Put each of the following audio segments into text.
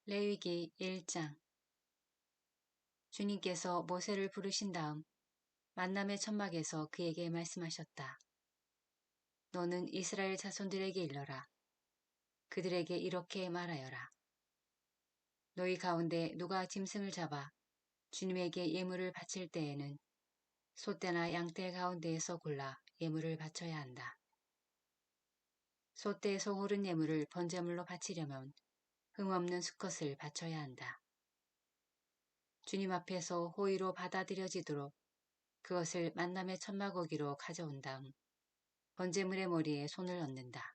레위기 1장. 주님께서 모세를 부르신 다음 만남의 천막에서 그에게 말씀하셨다. 너는 이스라엘 자손들에게 일러라. 그들에게 이렇게 말하여라. 너희 가운데 누가 짐승을 잡아 주님에게 예물을 바칠 때에는 소떼나 양떼 가운데에서 골라 예물을 바쳐야 한다. 소떼 소호른 예물을 번제물로 바치려면 흠없는 수컷을 바쳐야 한다. 주님 앞에서 호의로 받아들여지도록 그것을 만남의 천막어기로 가져온 다음 번제물의 머리에 손을 얹는다.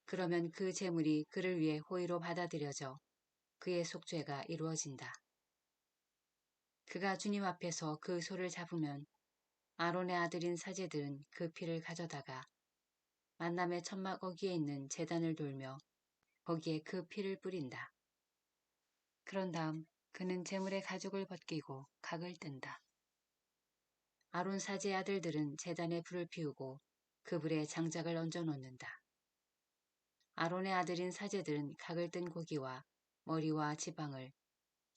그러면 그 제물이 그를 위해 호의로 받아들여져 그의 속죄가 이루어진다. 그가 주님 앞에서 그 소를 잡으면 아론의 아들인 사제들은 그 피를 가져다가 만남의 천막어기에 있는 제단을 돌며 거기에 그 피를 뿌린다. 그런 다음 그는 제물의 가죽을 벗기고 각을 뜬다. 아론 사제의 아들들은 제단에 불을 피우고 그 불에 장작을 얹어 놓는다. 아론의 아들인 사제들은 각을 뜬 고기와 머리와 지방을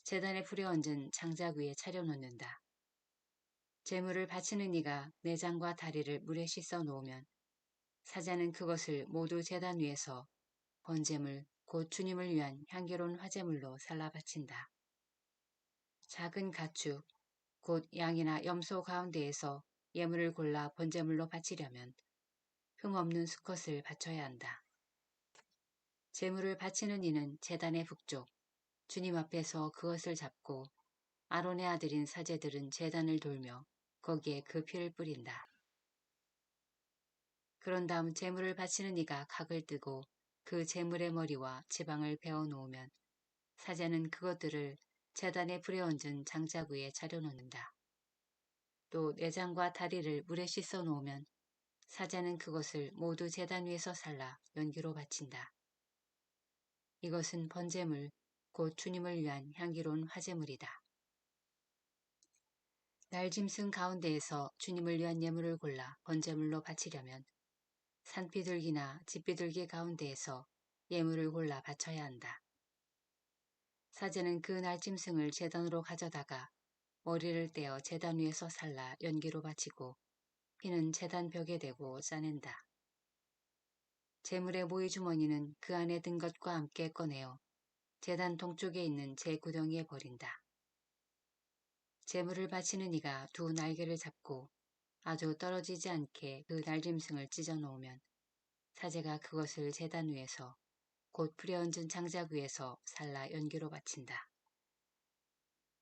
제단에 불에 얹은 장작 위에 차려놓는다. 제물을 바치는 이가 내장과 다리를 물에 씻어 놓으면 사자는 그것을 모두 제단 위에서 번제물 곧 주님을 위한 향기로운 화제물로 살라 바친다. 작은 가축 곧 양이나 염소 가운데에서 예물을 골라 번제물로 바치려면 흠없는 수컷을 바쳐야 한다. 제물을 바치는 이는 제단의 북쪽 주님 앞에서 그것을 잡고 아론의 아들인 사제들은 제단을 돌며 거기에 그 피를 뿌린다. 그런 다음 제물을 바치는 이가 각을 뜨고 그 제물의 머리와 지방을 베어 놓으면 사제는 그것들을 제단에 불에 얹은 장작 위에 차려놓는다. 또 내장과 다리를 물에 씻어 놓으면 사제는 그것을 모두 제단 위에서 살라 연기로 바친다. 이것은 번제물 곧 주님을 위한 향기로운 화제물이다. 날짐승 가운데에서 주님을 위한 예물을 골라 번제물로 바치려면 산비둘기나 집비둘기 가운데에서 예물을 골라 바쳐야 한다. 사제는 그 날짐승을 제단으로 가져다가 머리를 떼어 제단 위에서 살라 연기로 바치고 피는 제단 벽에 대고 짜낸다. 제물의 모이 주머니는 그 안에 든 것과 함께 꺼내어 제단 동쪽에 있는 제 구덩이에 버린다. 제물을 바치는 이가 두 날개를 잡고 아주 떨어지지 않게 그 날짐승을 찢어 놓으면 사제가 그것을 제단 위에서 곧 불에 얹은 장작 위에서 살라 연기로 바친다.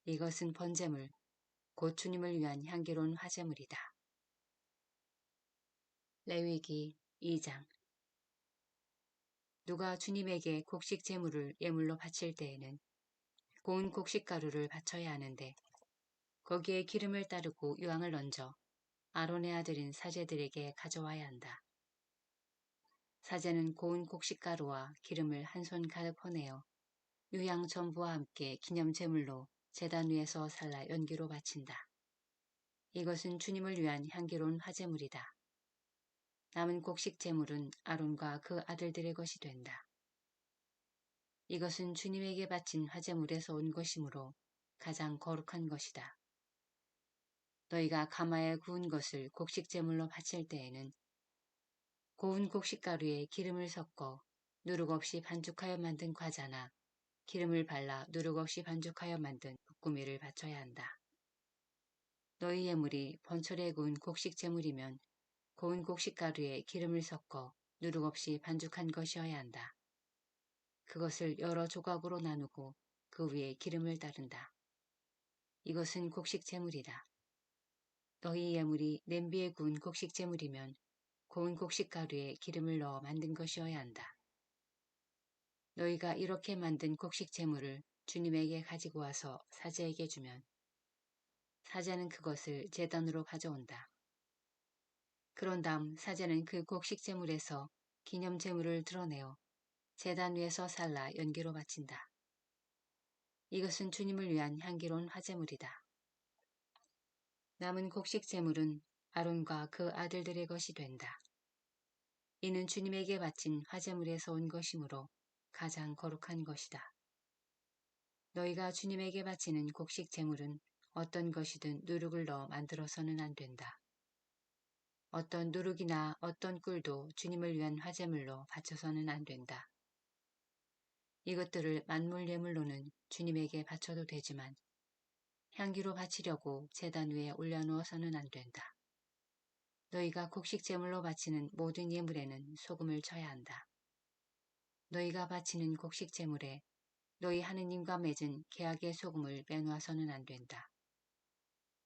이것은 번제물 곧 주님을 위한 향기로운 화제물이다. 레위기 2장. 누가 주님에게 곡식 제물을 예물로 바칠 때에는 고운 곡식가루를 바쳐야 하는데 거기에 기름을 따르고 유황을 얹어 아론의 아들인 사제들에게 가져와야 한다. 사제는 고운 곡식가루와 기름을 한 손 가득 퍼내어 유향 전부와 함께 기념제물로 제단 위에서 살라 연기로 바친다. 이것은 주님을 위한 향기로운 화제물이다. 남은 곡식 제물은 아론과 그 아들들의 것이 된다. 이것은 주님에게 바친 화제물에서 온 것이므로 가장 거룩한 것이다. 너희가 가마에 구운 것을 곡식 제물로 바칠 때에는 고운 곡식가루에 기름을 섞어 누룩 없이 반죽하여 만든 과자나 기름을 발라 누룩 없이 반죽하여 만든 볶음이를 바쳐야 한다. 너희 예물이 번철에 구운 곡식 제물이면 고운 곡식가루에 기름을 섞어 누룩 없이 반죽한 것이어야 한다. 그것을 여러 조각으로 나누고 그 위에 기름을 따른다. 이것은 곡식 제물이다. 너희 예물이 냄비에 구운 곡식 제물이면 고운 곡식가루에 기름을 넣어 만든 것이어야 한다. 너희가 이렇게 만든 곡식 제물을 주님에게 가지고 와서 사제에게 주면 사제는 그것을 제단으로 가져온다. 그런 다음 사제는 그 곡식 제물에서 기념 제물을 드러내어 제단 위에서 살라 연기로 바친다. 이것은 주님을 위한 향기로운 화제물이다. 남은 곡식 제물은 아론과 그 아들들의 것이 된다. 이는 주님에게 바친 화제물에서 온 것이므로 가장 거룩한 것이다. 너희가 주님에게 바치는 곡식 제물은 어떤 것이든 누룩을 넣어 만들어서는 안 된다. 어떤 누룩이나 어떤 꿀도 주님을 위한 화제물로 바쳐서는 안 된다. 이것들을 만물 예물로는 주님에게 바쳐도 되지만 향기로 바치려고 제단 위에 올려놓아서는 안 된다. 너희가 곡식 제물로 바치는 모든 예물에는 소금을 쳐야 한다. 너희가 바치는 곡식 제물에 너희 하느님과 맺은 계약의 소금을 빼놓아서는 안 된다.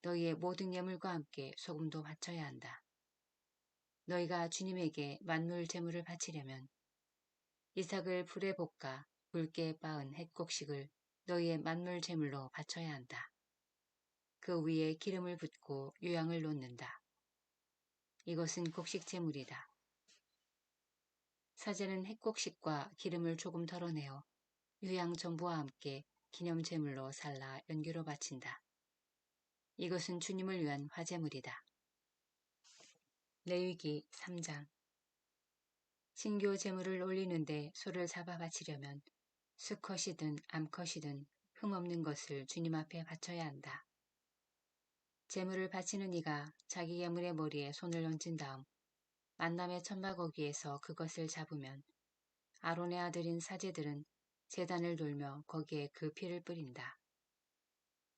너희의 모든 예물과 함께 소금도 바쳐야 한다. 너희가 주님에게 만물 제물을 바치려면 이삭을 불에 볶아 굵게 빻은 햇곡식을 너희의 만물 제물로 바쳐야 한다. 그 위에 기름을 붓고 유향을 놓는다. 이것은 곡식 제물이다. 사제는 햇곡식과 기름을 조금 덜어내어 유향 전부와 함께 기념 제물로 살라 연기로 바친다. 이것은 주님을 위한 화제물이다. 레위기 3장. 신교 제물을 올리는데 소를 잡아 바치려면 수컷이든 암컷이든 흠없는 것을 주님 앞에 바쳐야 한다. 제물을 바치는 이가 자기 예물의 머리에 손을 얹은 다음 만남의 천막어귀에서 그것을 잡으면 아론의 아들인 사제들은 제단을 돌며 거기에 그 피를 뿌린다.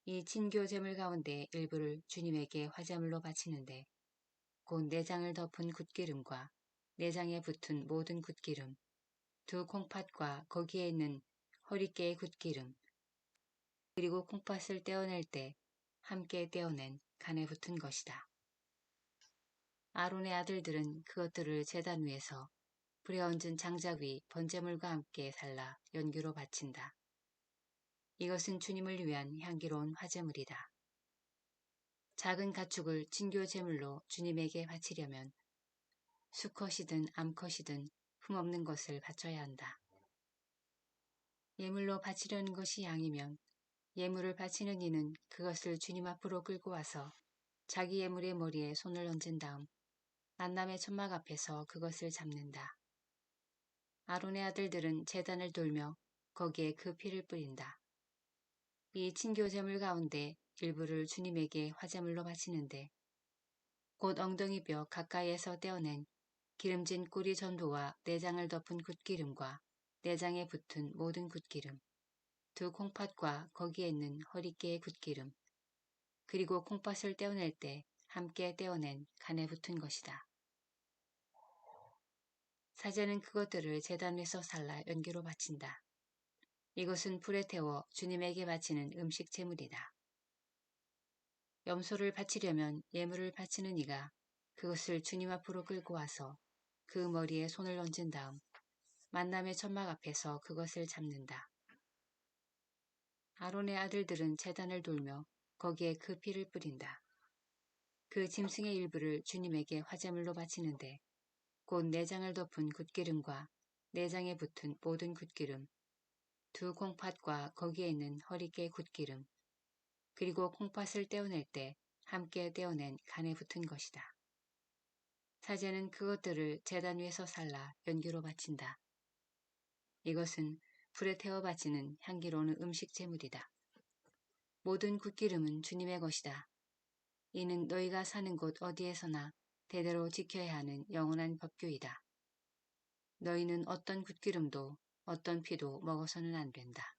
이 친교 제물 가운데 일부를 주님에게 화제물로 바치는데 곧 내장을 덮은 굿기름과 내장에 붙은 모든 굿기름, 두 콩팥과 거기에 있는 허리깨의 굿기름, 그리고 콩팥을 떼어낼 때 함께 떼어낸 간에 붙은 것이다. 아론의 아들들은 그것들을 제단 위에서 불에 얹은 장작 위 번제물과 함께 살라 연기로 바친다. 이것은 주님을 위한 향기로운 화제물이다. 작은 가축을 친교 제물로 주님에게 바치려면 수컷이든 암컷이든 흠없는 것을 바쳐야 한다. 예물로 바치려는 것이 양이면 예물을 바치는 이는 그것을 주님 앞으로 끌고 와서 자기 예물의 머리에 손을 얹은 다음 만남의 천막 앞에서 그것을 잡는다. 아론의 아들들은 제단을 돌며 거기에 그 피를 뿌린다. 이 친교 제물 가운데 일부를 주님에게 화제물로 바치는데 곧 엉덩이뼈 가까이에서 떼어낸 기름진 꼬리 전부와 내장을 덮은 굿기름과 내장에 붙은 모든 굿기름, 두 콩팥과 거기에 있는 허리깨의 굿기름, 그리고 콩팥을 떼어낼 때 함께 떼어낸 간에 붙은 것이다. 사제는 그것들을 제단 위에서 살라 연기로 바친다. 이것은 불에 태워 주님에게 바치는 음식 제물이다. 염소를 바치려면 예물을 바치는 이가 그것을 주님 앞으로 끌고 와서 그 머리에 손을 얹은 다음 만남의 천막 앞에서 그것을 잡는다. 아론의 아들들은 제단을 돌며 거기에 그 피를 뿌린다. 그 짐승의 일부를 주님에게 화제물로 바치는데 곧 내장을 덮은 굿기름과 내장에 붙은 모든 굿기름, 두 콩팥과 거기에 있는 허리깨 굿기름, 그리고 콩팥을 떼어낼 때 함께 떼어낸 간에 붙은 것이다. 사제는 그것들을 제단 위에서 살라 연기로 바친다. 이것은 불에 태워 바치는 향기로운 음식 제물이다. 모든 굿기름은 주님의 것이다. 이는 너희가 사는 곳 어디에서나 대대로 지켜야 하는 영원한 법규이다. 너희는 어떤 굿기름도 어떤 피도 먹어서는 안 된다.